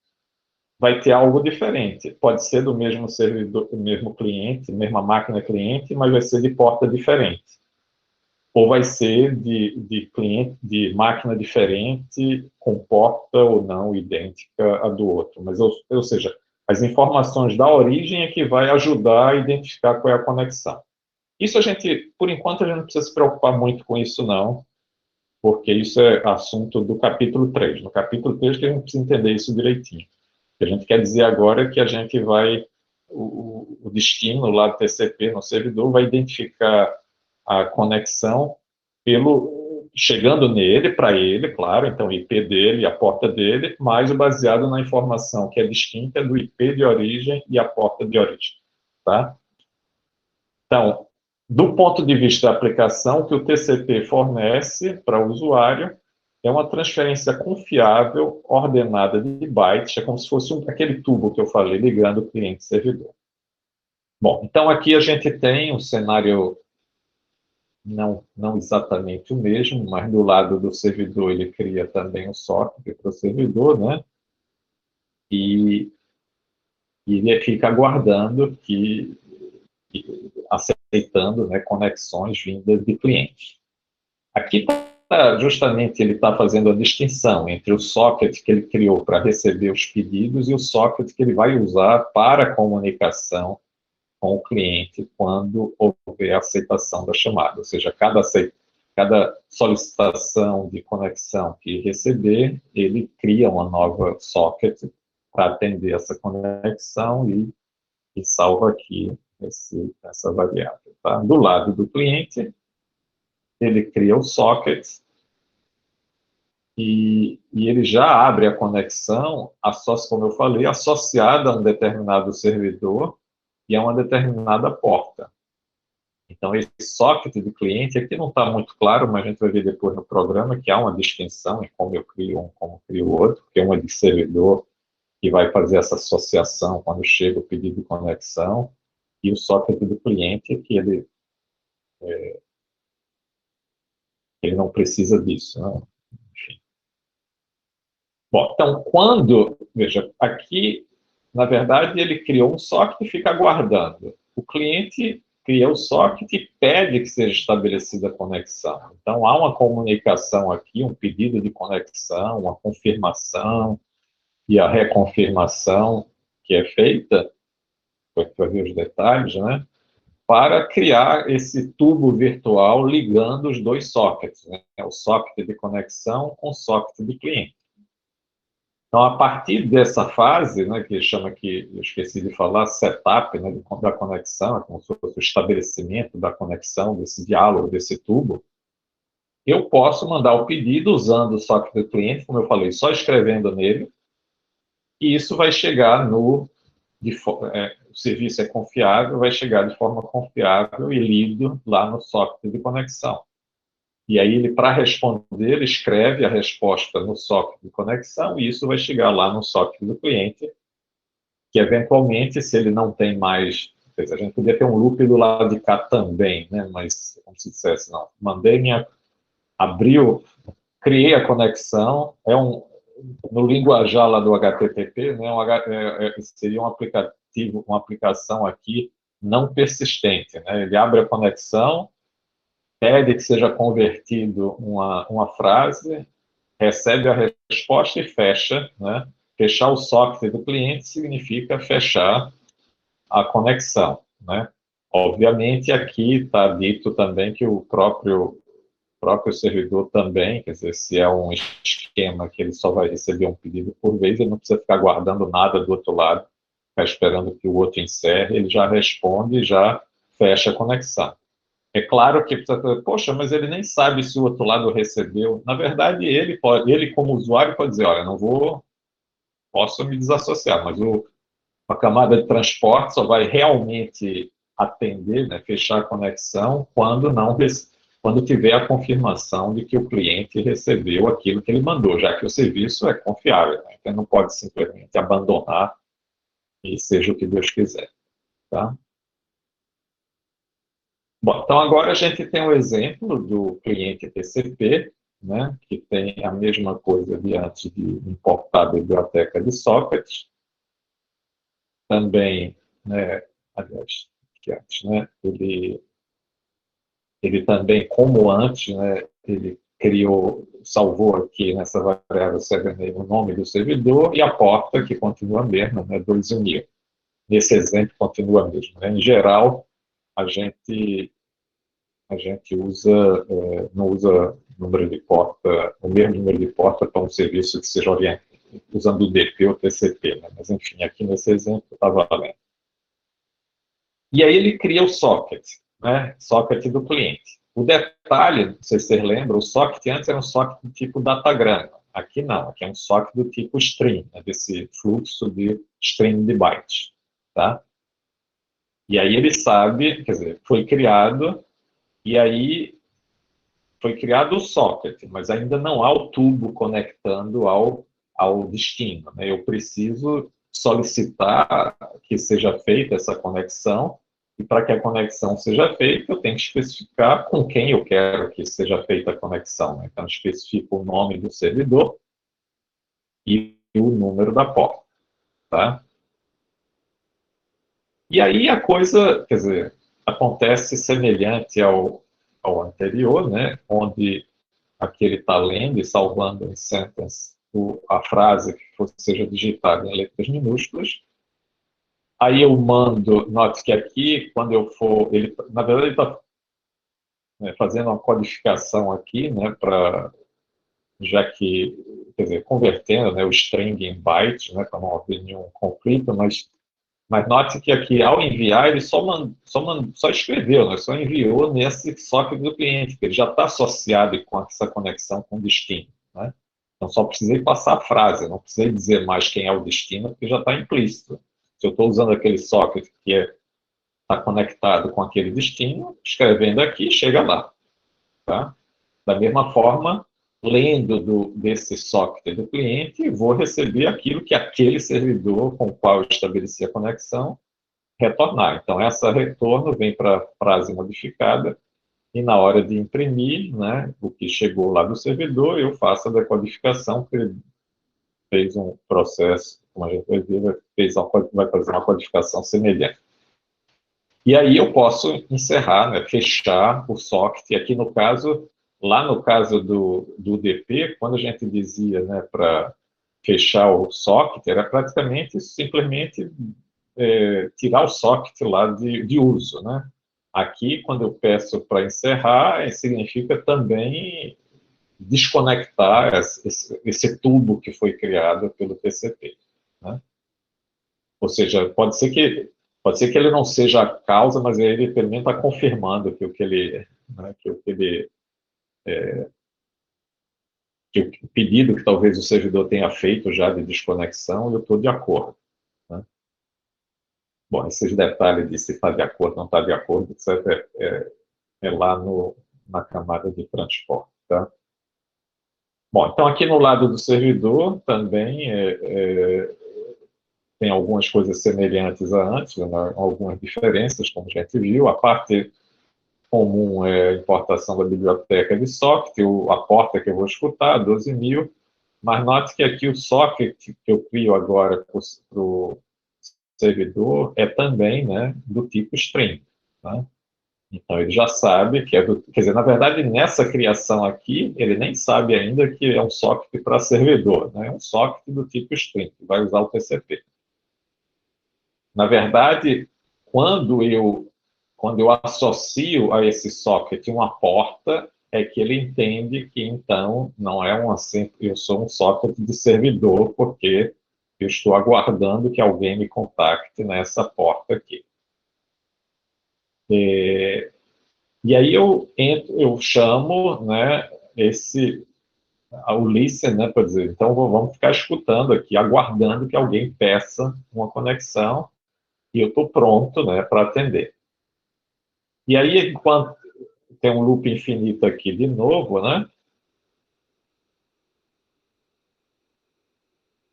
vai ter algo diferente. Pode ser do mesmo servidor, do mesmo cliente, mesma máquina cliente, mas vai ser de porta diferente. Ou vai ser de cliente, de máquina diferente, com porta ou não idêntica à do outro. Mas, ou seja, as informações da origem é que vai ajudar a identificar qual é a conexão. Isso a gente, por enquanto, a gente não precisa se preocupar muito com isso, não, porque isso é assunto do capítulo 3. No capítulo 3 que a gente precisa entender isso direitinho. O que a gente quer dizer agora é que a gente vai, o destino lá do TCP no servidor vai identificar a conexão chegando nele, para ele, claro, então o IP dele, a porta dele, mais o baseado na informação que é distinta do IP de origem e a porta de origem, tá? Então, do ponto de vista da aplicação, o que o TCP fornece para o usuário é uma transferência confiável, ordenada de bytes, é como se fosse aquele tubo que eu falei, ligando o cliente e servidor. Bom, então aqui a gente tem um cenário não exatamente o mesmo, mas do lado do servidor ele cria também um socket para o servidor, né? E ele fica aguardando aceitando, né, conexões vindas de clientes. Aqui justamente ele está fazendo a distinção entre o socket que ele criou para receber os pedidos e o socket que ele vai usar para a comunicação com o cliente quando houver aceitação da chamada. Ou seja, cada solicitação de conexão que receber, ele cria uma nova socket para atender essa conexão e salva aqui essa variável. Tá? Do lado do cliente, ele cria o socket e ele já abre a conexão, como eu falei, associada a um determinado servidor e a uma determinada porta. Então, esse socket do cliente aqui não está muito claro, mas a gente vai ver depois no programa que há uma distinção em como eu crio um, como crio o outro, porque um é de servidor, que vai fazer essa associação quando chega o pedido de conexão, e o socket do cliente, que ele não precisa disso. Né? Enfim. Bom, então, veja, aqui, na verdade, ele criou um socket e fica aguardando. O cliente cria o socket e pede que seja estabelecida a conexão. Então, há uma comunicação aqui, um pedido de conexão, uma confirmação e a reconfirmação que é feita, para ver os detalhes, né? Para criar esse tubo virtual ligando os dois sockets, né? O socket de conexão com o socket de cliente. Então, a partir dessa fase, né, que chama aqui, eu esqueci de falar, setup, né, da conexão, como se fosse o estabelecimento da conexão, desse diálogo, desse tubo, eu posso mandar o pedido usando o socket do cliente, como eu falei, só escrevendo nele, e isso vai chegar o serviço é confiável, vai chegar de forma confiável e lido lá no socket de conexão. E aí, ele, para responder, ele escreve a resposta no socket de conexão e isso vai chegar lá no socket do cliente, que eventualmente, se ele não tem mais... A gente podia ter um loop do lado de cá também, né? Mas, como se dissesse, não, criei a conexão, no linguajar lá do HTTP, né, seria um aplicativo, uma aplicação aqui não persistente. Né? Ele abre a conexão, pede que seja convertido uma frase, recebe a resposta e fecha. Né? Fechar o socket do cliente significa fechar a conexão. Né? Obviamente, aqui está dito também que o próprio servidor também, quer dizer, se é um esquema que ele só vai receber um pedido por vez, ele não precisa ficar guardando nada do outro lado, ficar esperando que o outro encerre, ele já responde e já fecha a conexão. É claro que precisa, poxa, mas ele nem sabe se o outro lado recebeu. Na verdade, ele como usuário pode dizer, olha, posso me desassociar, mas a camada de transporte só vai realmente atender, né, fechar a conexão quando tiver a confirmação de que o cliente recebeu aquilo que ele mandou, já que o serviço é confiável. Né? Então, não pode simplesmente abandonar e seja o que Deus quiser. Tá? Bom, então agora a gente tem um exemplo do cliente TCP, né, que tem a mesma coisa de antes de importar a biblioteca de sockets. Também, né, aliás, que antes, né, ele também, como antes, né, ele salvou aqui nessa variável CVName o nome do servidor e a porta, que continua a mesma, né, 2.000. Nesse exemplo, continua a mesma. Né? Em geral, a gente não usa número de porta, o mesmo número de porta para um serviço que seja orientado usando o DP ou TCP. Né? Mas, enfim, aqui nesse exemplo está valendo. E aí ele cria o socket, né? Socket do cliente. O detalhe, não sei se vocês lembram, o socket antes era um socket do tipo datagrama. Aqui não, aqui é um socket do tipo string, né? Desse fluxo de string de bytes. Tá? E aí ele sabe, quer dizer, foi criado, e aí foi criado o socket, mas ainda não há o tubo conectando ao destino. Né? Eu preciso solicitar que seja feita essa conexão, e para que a conexão seja feita, eu tenho que especificar com quem eu quero que seja feita a conexão. Né? Então, especifico o nome do servidor e o número da porta. Tá? E aí a coisa, quer dizer, acontece semelhante ao anterior, né? Onde aqui ele está lendo e salvando em sentence a frase que seja digitada em letras minúsculas, Aí eu mando, note que aqui, quando eu for, ele, na verdade ele está fazendo uma codificação aqui, né, para, já que, quer dizer, convertendo, né, o string em bytes, né, para não haver nenhum conflito, mas note que aqui, ao enviar, ele só escreveu, né, só enviou nesse socket do cliente, que ele já está associado com essa conexão com o destino, né? Então, só precisei passar a frase, não precisei dizer mais quem é o destino, porque já está implícito. Se eu estou usando aquele socket que está conectado com aquele destino, escrevendo aqui, chega lá. Tá? Da mesma forma, lendo desse socket do cliente, vou receber aquilo que aquele servidor com o qual eu estabeleci a conexão retornar. Então, essa retorno vem para a frase modificada e na hora de imprimir, né, o que chegou lá do servidor, eu faço a decodificação, que ele fez um processo, como a gente vai ver, vai fazer uma codificação semelhante. E aí eu posso encerrar, né, fechar o socket. E aqui no caso, lá no caso do DP, quando a gente dizia, né, para fechar o socket, era praticamente simplesmente tirar o socket lá de uso, né? Aqui, quando eu peço para encerrar, significa também desconectar esse tubo que foi criado pelo TCP, né? Ou seja, pode ser que ele não seja a causa, mas ele pelo menos está confirmando que o que ele, né, que o pedido que talvez o servidor tenha feito já de desconexão, eu estou de acordo, né? Bom, esses detalhes de se está de acordo, não está de acordo, etc., é lá na camada de transporte, tá? Bom, então aqui no lado do servidor também tem algumas coisas semelhantes a antes, né, algumas diferenças, como a gente viu. A parte comum é a importação da biblioteca de socket, a porta que eu vou escutar, 12.000, mas note que aqui o socket que eu crio agora para o servidor é também, né, do tipo string, né? Então ele já sabe que é do, quer dizer, na verdade nessa criação aqui ele nem sabe ainda que é um socket para servidor, né? É um socket do tipo string, que vai usar o TCP. Na verdade, quando eu associo a esse socket uma porta, é que ele entende que, então, não é eu sou um socket de servidor, porque eu estou aguardando que alguém me contacte nessa porta aqui. E aí eu chamo, né, o listen, né, para dizer, então vamos ficar escutando aqui, aguardando que alguém peça uma conexão, e eu estou pronto, né, para atender. E aí, enquanto tem um loop infinito aqui de novo, né?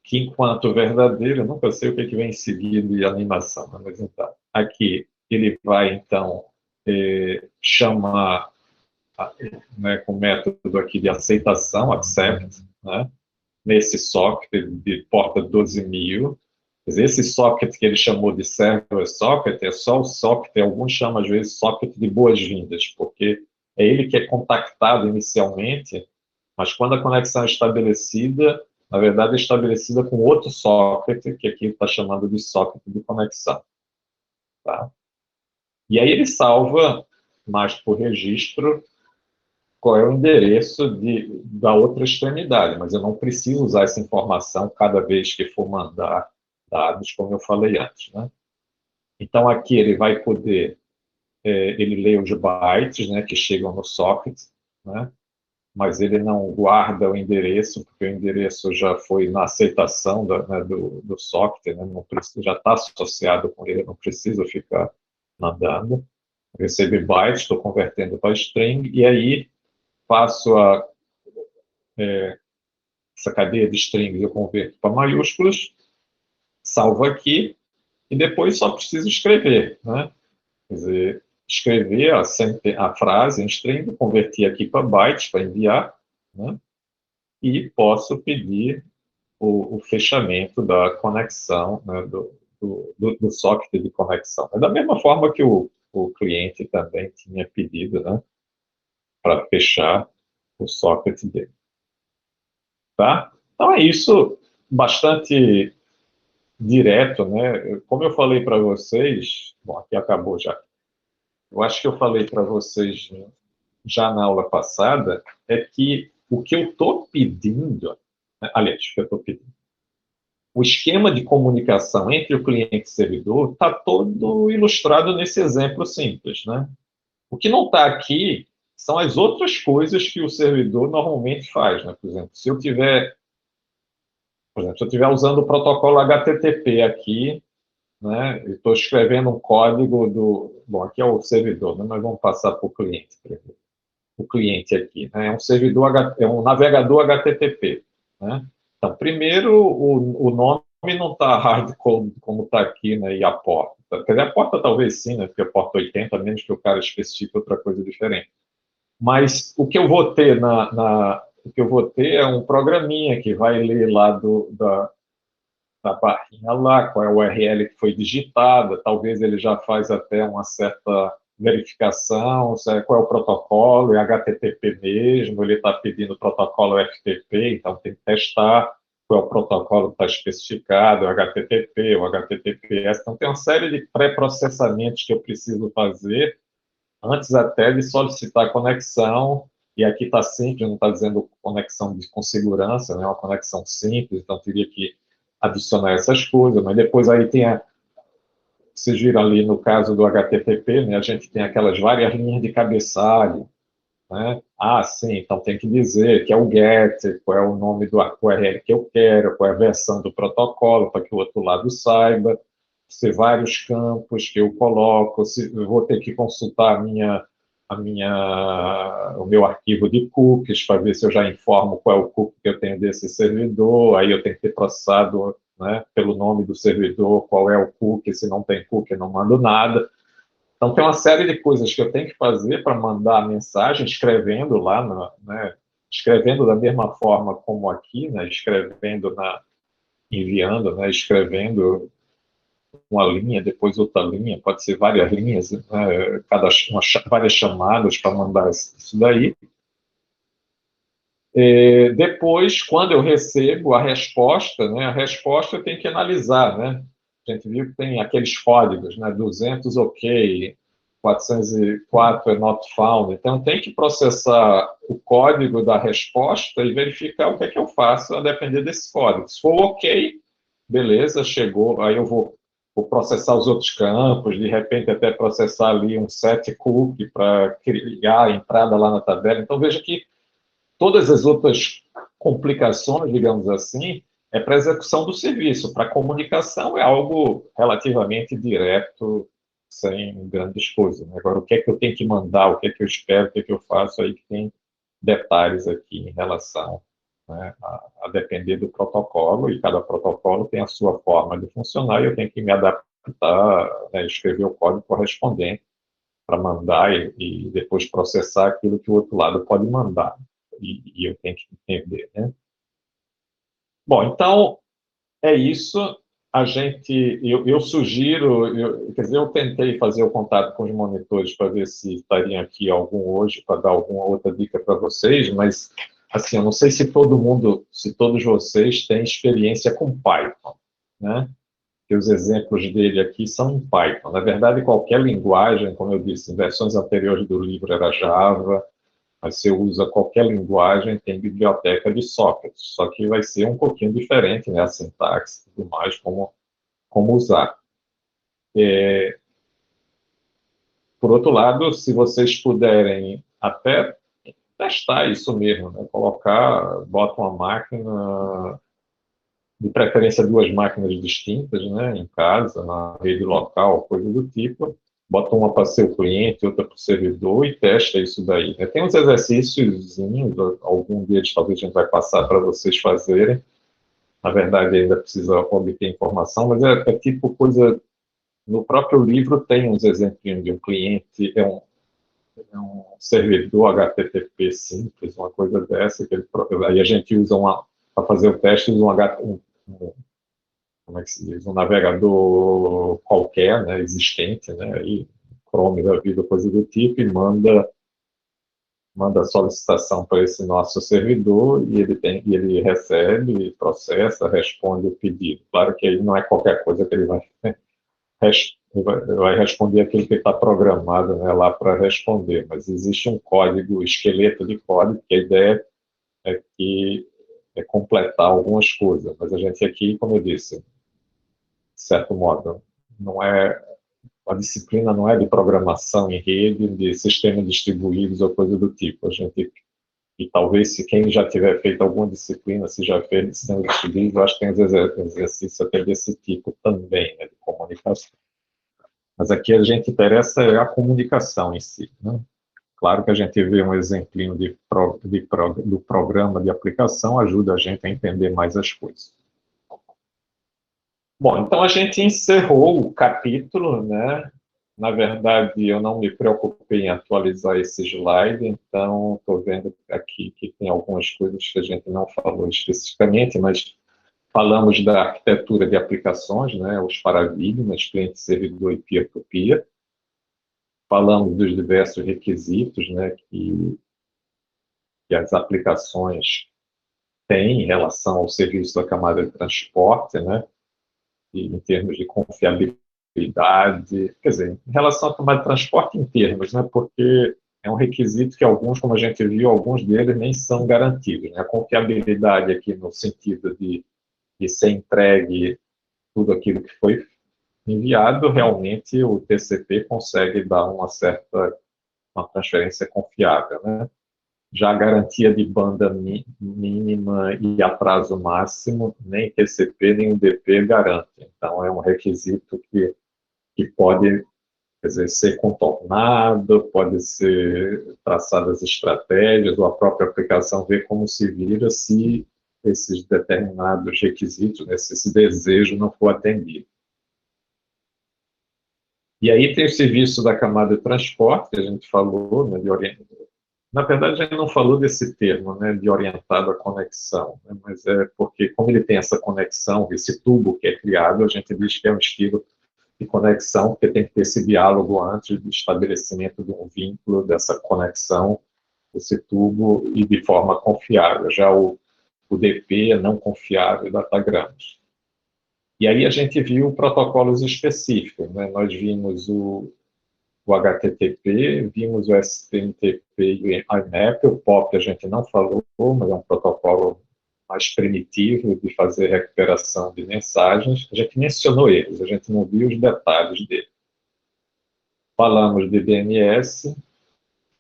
Que enquanto verdadeiro, eu nunca sei o que vem em seguida de animação, né? Mas então, aqui ele vai, então, chamar, né, com o método aqui de aceitação, accept, né? Nesse socket de porta 12.000. Esse socket que ele chamou de server socket é só o socket, alguns chamam às vezes socket de boas-vindas, porque é ele que é contactado inicialmente, mas quando a conexão é estabelecida, na verdade é estabelecida com outro socket, que aqui está chamando de socket de conexão. Tá? E aí ele salva, mais por registro, qual é o endereço da outra extremidade, mas eu não preciso usar essa informação cada vez que for mandar dados, como eu falei antes, né? Então, aqui ele vai poder, ele lê os bytes, né, que chegam no socket, né, mas ele não guarda o endereço, porque o endereço já foi na aceitação né, do socket, né, não precisa, já está associado com ele, não precisa ficar mandando. Recebe bytes, estou convertendo para string, e aí faço essa cadeia de strings, eu converto para maiúsculas, salvo aqui, e depois só preciso escrever, né? Quer dizer, escrever a frase em string, converter aqui para bytes, para enviar, né? E posso pedir o fechamento da conexão, né? do socket de conexão. É da mesma forma que o cliente também tinha pedido, né? Para fechar o socket dele. Tá? Então é isso, bastante direto, né? Como eu falei para vocês, bom, aqui acabou já. Eu acho que eu falei para vocês já na aula passada, é que o que eu estou pedindo, né, aliás, o que eu estou pedindo, o esquema de comunicação entre o cliente e o servidor está todo ilustrado nesse exemplo simples, né? O que não está aqui são as outras coisas que o servidor normalmente faz, né? Por exemplo, se eu tiver usando o protocolo HTTP aqui, né? Estou escrevendo um código bom, aqui é o servidor, né? Mas vamos passar para o cliente. O cliente aqui, né? É um servidor, é um navegador HTTP, né? Então, primeiro, o nome não está hardcode como está aqui, né? E a porta. Quer dizer, a porta talvez sim, né? Porque a porta 80, a menos que o cara especifique outra coisa diferente. Mas o que eu vou ter o que eu vou ter é um programinha que vai ler lá da barrinha lá, qual é a URL que foi digitada, talvez ele já faz até uma certa verificação, qual é o protocolo, é HTTP mesmo, ele está pedindo o protocolo FTP, então tem que testar qual é o protocolo que está especificado, o HTTP, o HTTPS, então tem uma série de pré-processamentos que eu preciso fazer antes até de solicitar a conexão, e aqui está simples, não está dizendo conexão com segurança, né? É uma conexão simples, então teria que adicionar essas coisas, mas depois aí tem vocês viram ali no caso do HTTP, né? A gente tem aquelas várias linhas de cabeçalho, né? Ah, sim, então tem que dizer que é o GET, qual é o nome do URL que eu quero, qual é a versão do protocolo, para que o outro lado saiba, se vários campos que eu coloco, se eu vou ter que consultar o meu arquivo de cookies para ver se eu já informo qual é o cookie que eu tenho desse servidor, aí eu tenho que ter processado, né, pelo nome do servidor, qual é o cookie, se não tem cookie, eu não mando nada. Então, tem uma série de coisas que eu tenho que fazer para mandar a mensagem, escrevendo lá, né, escrevendo da mesma forma como aqui, né, enviando, né, escrevendo uma linha, depois outra linha, pode ser várias linhas, né, várias chamadas para mandar isso daí. Depois, quando eu recebo a resposta, né, a resposta eu tenho que analisar, né? A gente viu que tem aqueles códigos, né, 200 OK, 404 é not found. Então, tem que processar o código da resposta e verificar o que é que eu faço a depender desse código. Se for OK, beleza, chegou, aí eu vou processar os outros campos, de repente até processar ali um set cookie para criar a entrada lá na tabela. Então, veja que todas as outras complicações, digamos assim, é para a execução do serviço. Para a comunicação é algo relativamente direto, sem grandes coisas. Né? Agora, o que é que eu tenho que mandar, o que é que eu espero, o que é que eu faço, aí que tem detalhes aqui em relação, né, a depender do protocolo, e cada protocolo tem a sua forma de funcionar, e eu tenho que me adaptar, né, escrever o código correspondente para mandar e depois processar aquilo que o outro lado pode mandar. E eu tenho que entender, né? Bom, então é isso. Eu sugiro, quer dizer, eu tentei fazer o contato com os monitores para ver se estariam aqui algum hoje para dar alguma outra dica para vocês, mas assim, eu não sei se se todos vocês têm experiência com Python, né? Que os exemplos dele aqui são em Python. Na verdade, qualquer linguagem, como eu disse, em versões anteriores do livro era Java, mas você usa qualquer linguagem, tem biblioteca de sockets, só que vai ser um pouquinho diferente, né, a sintaxe e tudo mais, como usar. Por outro lado, se vocês puderem até testar isso mesmo, né, bota uma máquina, de preferência duas máquinas distintas, né, em casa, na rede local, coisa do tipo, bota uma para ser o cliente, outra para o servidor e testa isso daí. Né? Tem uns exercícios, algum deles talvez a gente vai passar para vocês fazerem. Na verdade, ainda precisa obter informação, mas é tipo coisa. No próprio livro tem uns exemplos de um cliente, é um servidor HTTP simples, uma coisa dessa, aí a gente usa para fazer o teste, usa como é que se diz, um navegador qualquer, né, existente, né, aí Chrome da vida, coisa do tipo, e manda manda a solicitação para esse nosso servidor e ele recebe, processa, responde o pedido. Claro que aí não é qualquer coisa que ele vai responder aquilo que está programado, né, lá para responder, mas existe um código, esqueleto de código, que a ideia é completar algumas coisas, mas a gente aqui, como eu disse, de certo modo, não é, a disciplina não é de programação em rede, de sistemas distribuídos ou coisa do tipo. A gente, e talvez se quem já tiver feito alguma disciplina, se já fez sistemas distribuídos, eu acho que tem exercícios até desse tipo também, né, de comunicação. Mas aqui a gente interessa é a comunicação em si, né? Claro que a gente vê um exemplinho do programa de aplicação, ajuda a gente a entender mais as coisas. Bom, então a gente encerrou o capítulo, né? Na verdade, eu não me preocupei em atualizar esse slide, então estou vendo aqui que tem algumas coisas que a gente não falou especificamente, mas falamos da arquitetura de aplicações, né? Os paradigmas, cliente-servidor e peer-to-peer. Falamos dos diversos requisitos, né? Que as aplicações têm em relação ao serviço da camada de transporte, né? E em termos de confiabilidade, quer dizer, em relação à camada de transporte em termos, né? Porque é um requisito que alguns, como a gente viu, alguns deles nem são garantidos, né? A confiabilidade aqui no sentido de ser entregue tudo aquilo que foi enviado, realmente o TCP consegue dar uma transferência confiável, né? Já a garantia de banda mínima e atraso máximo, nem TCP nem UDP garante. Então, é um requisito que pode, quer dizer, ser contornado, pode ser traçadas estratégias, ou a própria aplicação ver como se vira se esses determinados requisitos, né, se esse desejo não for atendido. E aí tem o serviço da camada de transporte, que a gente falou, né, na verdade, a gente não falou desse termo, né, de orientado à conexão, né, mas é porque, como ele tem essa conexão, esse tubo que é criado, a gente diz que é um estilo de conexão, porque tem que ter esse diálogo antes do estabelecimento de um vínculo, dessa conexão, desse tubo, e de forma confiável. Já o DP é não confiável, datagramas. E aí a gente viu protocolos específicos, né, nós vimos o HTTP, vimos o SMTP e o IMAP, o POP a gente não falou, mas é um protocolo mais primitivo de fazer recuperação de mensagens. A gente mencionou eles, a gente não viu os detalhes dele. Falamos de DNS,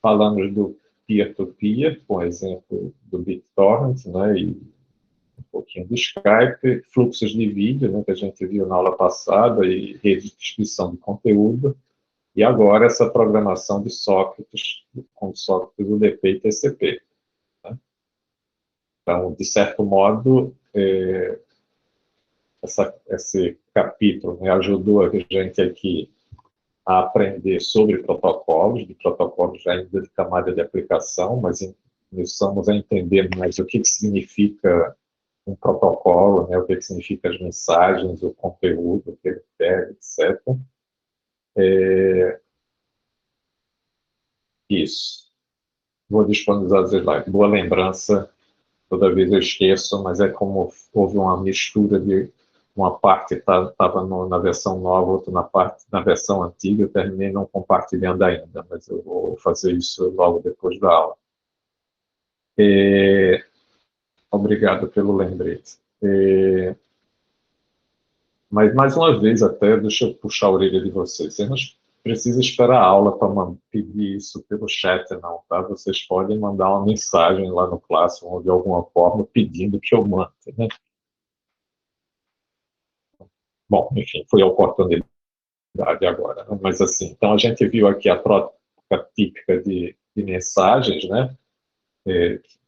falamos do peer-to-peer, com exemplo do BitTorrent, né, e um pouquinho do Skype, fluxos de vídeo, né, que a gente viu na aula passada, e rede de distribuição de conteúdo. E agora essa programação de sockets, com sockets UDP e TCP. Né? Então, de certo modo, esse capítulo, né, ajudou a gente aqui a aprender sobre protocolos, de protocolos ainda de camada de aplicação, mas começamos a entender mais o que significa um protocolo, né, o que significa as mensagens, o conteúdo que ele pega, etc. Isso. Vou disponibilizar os slides. Boa lembrança, toda vez eu esqueço, mas é como houve uma mistura de uma parte estava na versão nova, outra na versão antiga, eu terminei não compartilhando ainda, mas eu vou fazer isso logo depois da aula. Obrigado pelo lembrete. Mas, mais uma vez, até, deixa eu puxar a orelha de vocês. Você não precisa esperar a aula para pedir isso pelo chat, não, tá? Vocês podem mandar uma mensagem lá no Classroom, ou de alguma forma, pedindo que eu mande, né? Bom, enfim, foi a oportunidade agora, né? Mas, assim, então a gente viu aqui a troca típica de mensagens, né?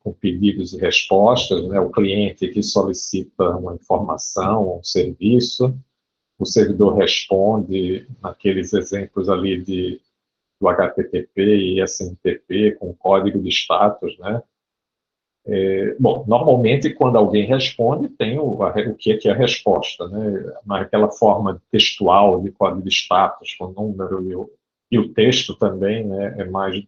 Com pedidos e respostas, né? O cliente que solicita uma informação, um serviço, o servidor responde naqueles exemplos ali do HTTP e SMTP com código de status, né? Bom, normalmente quando alguém responde tem o que é a resposta, né? Mas aquela forma textual de código de status com número e o texto também, né? É mais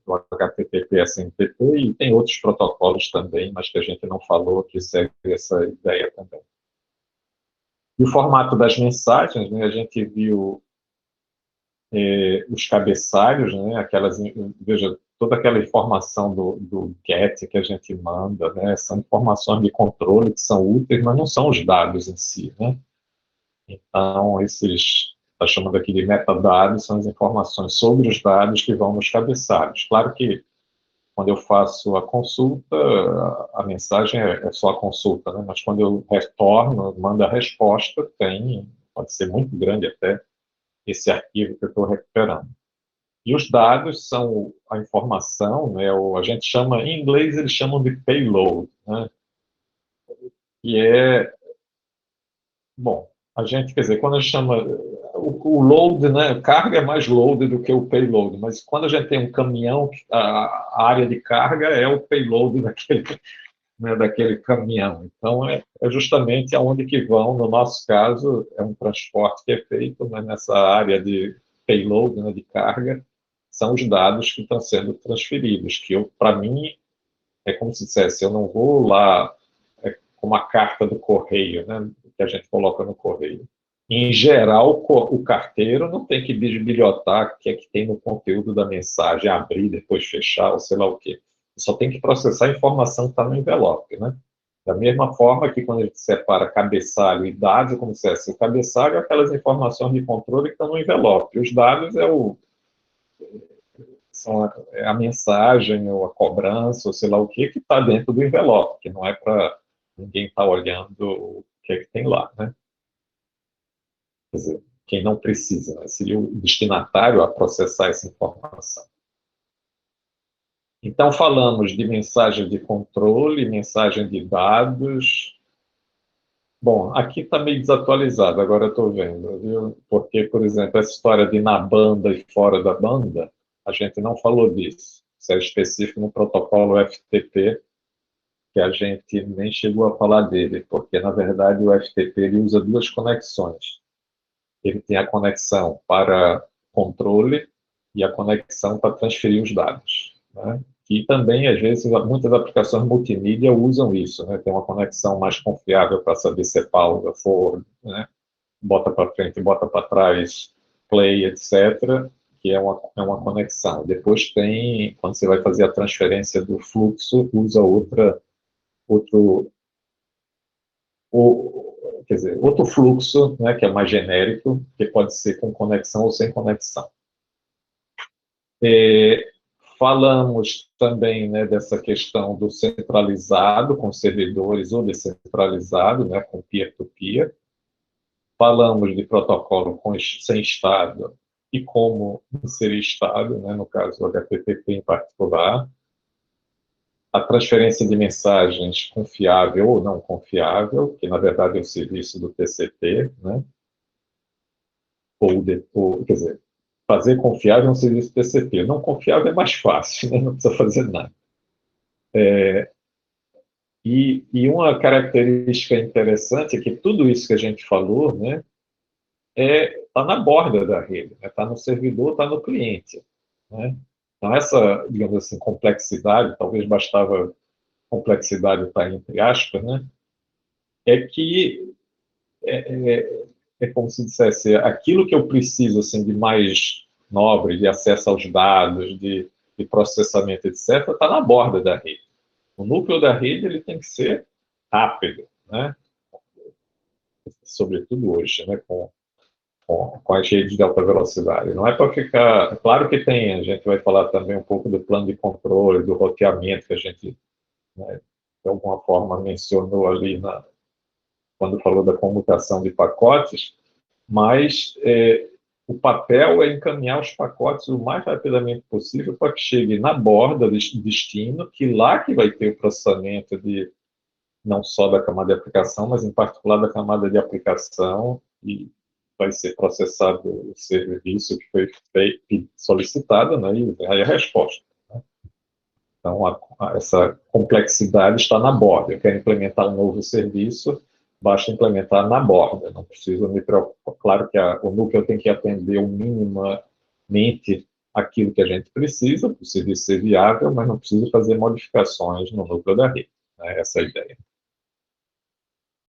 do HTTP SMTP, e tem outros protocolos também, mas que a gente não falou, que segue essa ideia também. E o formato das mensagens, né, a gente viu os cabeçalhos, né, veja, toda aquela informação do GET que a gente manda, né, são informações de controle que são úteis, mas não são os dados em si, né? Então, está chamando aqui de metadados, são as informações sobre os dados que vão nos cabeçalhos. Claro que, quando eu faço a consulta, a mensagem é só a consulta, né? Mas quando eu retorno, mando a resposta, pode ser muito grande até, esse arquivo que eu estou recuperando. E os dados são a informação, né? A gente chama, em inglês eles chamam de payload, né? Que é, bom, a gente, quer dizer, quando a gente chama, o load, né? Carga é mais load do que o payload, mas quando a gente tem um caminhão, a área de carga é o payload daquele, né, daquele caminhão. Então, é justamente aonde que vão, no nosso caso, é um transporte que é feito, né, nessa área de payload, né, de carga, são os dados que estão sendo transferidos, que para mim, é como se dissesse, eu não vou lá, como a carta do correio, né, que a gente coloca no correio. Em geral, o carteiro não tem que bisbilhotar o que é que tem no conteúdo da mensagem, abrir, depois fechar, ou sei lá o quê. Só tem que processar a informação que está no envelope, né? Da mesma forma que quando a gente separa cabeçalho e dados, como se fosse o cabeçalho, é aquelas informações de controle que estão no envelope. Os dados são a mensagem, ou a cobrança, ou sei lá o que está dentro do envelope, que não é para ninguém estar olhando o que é que tem lá, né? Quer dizer, quem não precisa, né? Seria o destinatário a processar essa informação. Então, falamos de mensagem de controle, mensagem de dados. Bom, aqui está meio desatualizado, agora eu estou vendo, viu? Porque, por exemplo, essa história de na banda e fora da banda, a gente não falou disso. Isso é específico no protocolo FTP, que a gente nem chegou a falar dele, porque, na verdade, o FTP ele usa duas conexões. Ele tem a conexão para controle e a conexão para transferir os dados, né? E também, às vezes, muitas aplicações multimídia usam isso, né? Tem uma conexão mais confiável para saber se é pausa, forward, né? Bota para frente, bota para trás, play, etc., que é uma conexão. Depois tem, quando você vai fazer a transferência do fluxo, usa outro, quer dizer, outro fluxo, né, que é mais genérico, que pode ser com conexão ou sem conexão. Falamos também, né, dessa questão do centralizado com servidores ou descentralizado, né, com peer-to-peer. Falamos de protocolo sem estado e como inserir estado, né, no caso do HTTP em particular. A transferência de mensagens confiável ou não confiável, que na verdade é o serviço do TCP, né? Quer dizer, fazer confiável é um serviço TCP. Não confiável é mais fácil, né? Não precisa fazer nada. E uma característica interessante é que tudo isso que a gente falou, né, está na borda da rede, está no servidor, está no cliente, né? Então, essa, digamos assim, complexidade, talvez bastava complexidade estar entre aspas, né, é que é como se dissesse, aquilo que eu preciso assim, de mais nobre, de acesso aos dados, de processamento, etc., está na borda da rede. O núcleo da rede ele tem que ser rápido, né? Sobretudo hoje, né? Com as redes de alta velocidade. Não é para ficar... Claro que tem, a gente vai falar também um pouco do plano de controle, do roteamento, que a gente, né, de alguma forma, mencionou ali quando falou da comutação de pacotes, mas o papel é encaminhar os pacotes o mais rapidamente possível para que chegue na borda de destino, que lá que vai ter o processamento não só da camada de aplicação, mas em particular da camada de aplicação, e vai ser processado o serviço que foi solicitado, né, e aí a resposta. Né? Então, essa complexidade está na borda. Eu quero implementar um novo serviço, basta implementar na borda, não preciso me preocupar. Claro que o núcleo tem que atender o minimamente aquilo que a gente precisa para o serviço ser viável, mas não precisa fazer modificações no núcleo da rede. Né? Essa é a ideia.